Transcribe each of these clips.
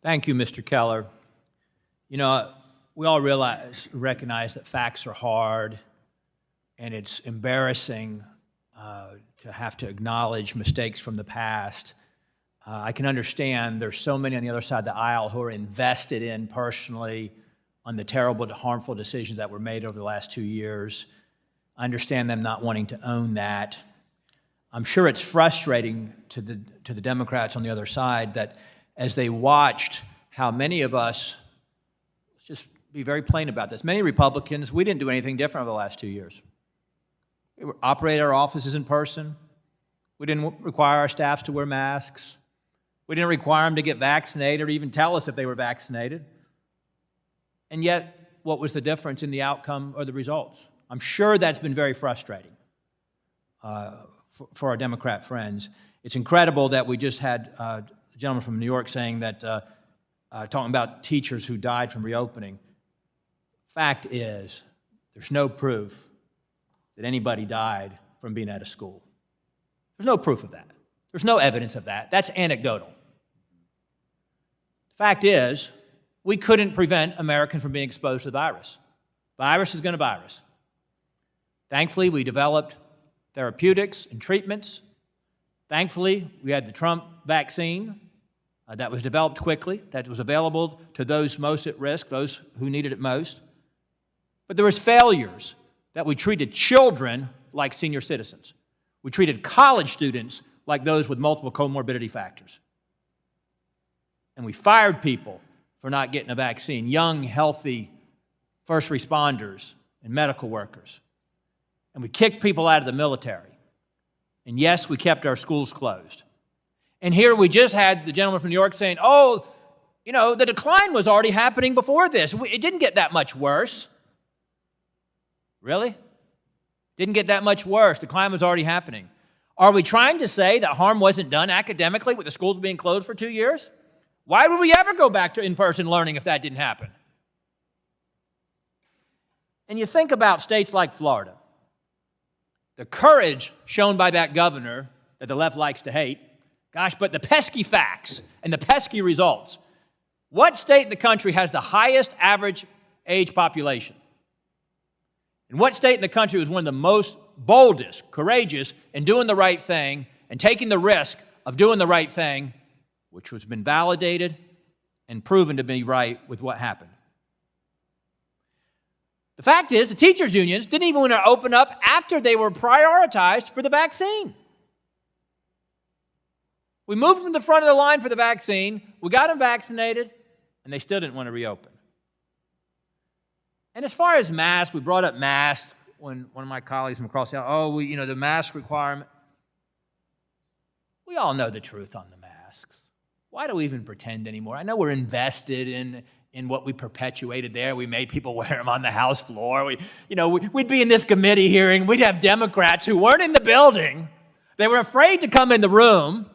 Thank you, Mr. Keller. You know, we all recognize that facts are hard, and it's embarrassing to have to acknowledge mistakes from the past. I can understand there's so many on the other side of the aisle who are invested in personally on the terrible, harmful decisions that were made over the last 2 years. I understand them not wanting to own that. I'm sure it's frustrating to the Democrats on the other side that as they watched how many of us, let's just be very plain about this, many Republicans, we didn't do anything different over the last 2 years. We operated our offices in person. We didn't require our staffs to wear masks. We didn't require them to get vaccinated or even tell us if they were vaccinated. And yet, what was the difference in the outcome or the results? I'm sure that's been very frustrating for our Democrat friends. It's incredible that we just had a gentleman from New York saying that, talking about teachers who died from reopening. Fact is, there's no proof that anybody died from being out of school. There's no proof of that. There's no evidence of that. That's anecdotal. The fact is, we couldn't prevent Americans from being exposed to the virus. Virus is going to virus. Thankfully, we developed therapeutics and treatments. Thankfully, we had the Trump vaccine that was developed quickly, that was available to those most at risk, those who needed it most. But there was failures that we treated children like senior citizens. We treated college students like those with multiple comorbidity factors. And we fired people for not getting a vaccine, young, healthy first responders and medical workers. And we kicked people out of the military. And yes, we kept our schools closed. And here we just had the gentleman from New York saying, oh, you know, the decline was already happening before this. It didn't get that much worse. Really? Didn't get that much worse. Decline was already happening. Are we trying to say that harm wasn't done academically with the schools being closed for 2 years? Why would we ever go back to in-person learning if that didn't happen? And you think about states like Florida. The courage shown by that governor that the left likes to hate, gosh, but the pesky facts and the pesky results. What state in the country has the highest average age population? And what state in the country was one of the most boldest, courageous in doing the right thing and taking the risk of doing the right thing, which has been validated and proven to be right with what happened? The fact is, the teachers' unions didn't even want to open up after they were prioritized for the vaccine. We moved them to the front of the line for the vaccine, we got them vaccinated, and they still didn't want to reopen. And as far as masks, we brought up masks when one of my colleagues from across the aisle, the mask requirement. We all know the truth on the masks. Why do we even pretend anymore? I know we're invested in what we perpetuated there. We made people wear them on the House floor. We'd be in this committee hearing. We'd have Democrats who weren't in the building. They were afraid to come in the room,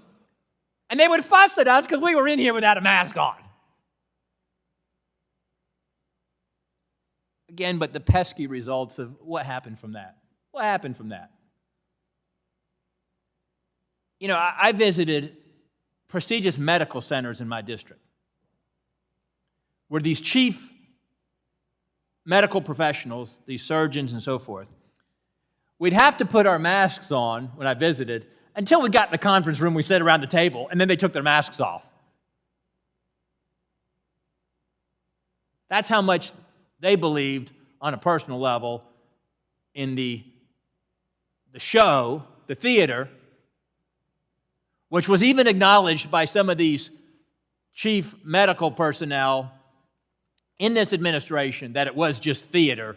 and they would fuss at us because we were in here without a mask on. Again, but the pesky results of what happened from that. What happened from that? I visited prestigious medical centers in my district where these chief medical professionals, these surgeons and so forth, we'd have to put our masks on when I visited until we got in the conference room, we sat around the table, and then they took their masks off. That's how much they believed on a personal level in the show, the theater, which was even acknowledged by some of these chief medical personnel in this administration that it was just theater,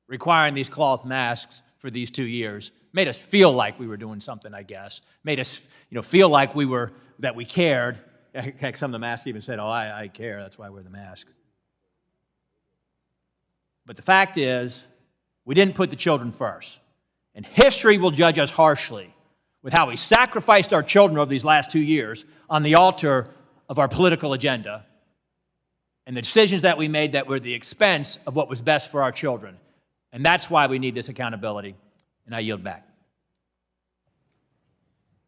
requiring these cloth masks for these 2 years. Made us feel like we were doing something, I guess. Made us feel like that we cared. Heck, some of the masks even said, oh, I care, that's why I wear the mask. But the fact is, we didn't put the children first. And history will judge us harshly with how we sacrificed our children over these last 2 years on the altar of our political agenda and the decisions that we made that were at the expense of what was best for our children. And that's why we need this accountability. And I yield back.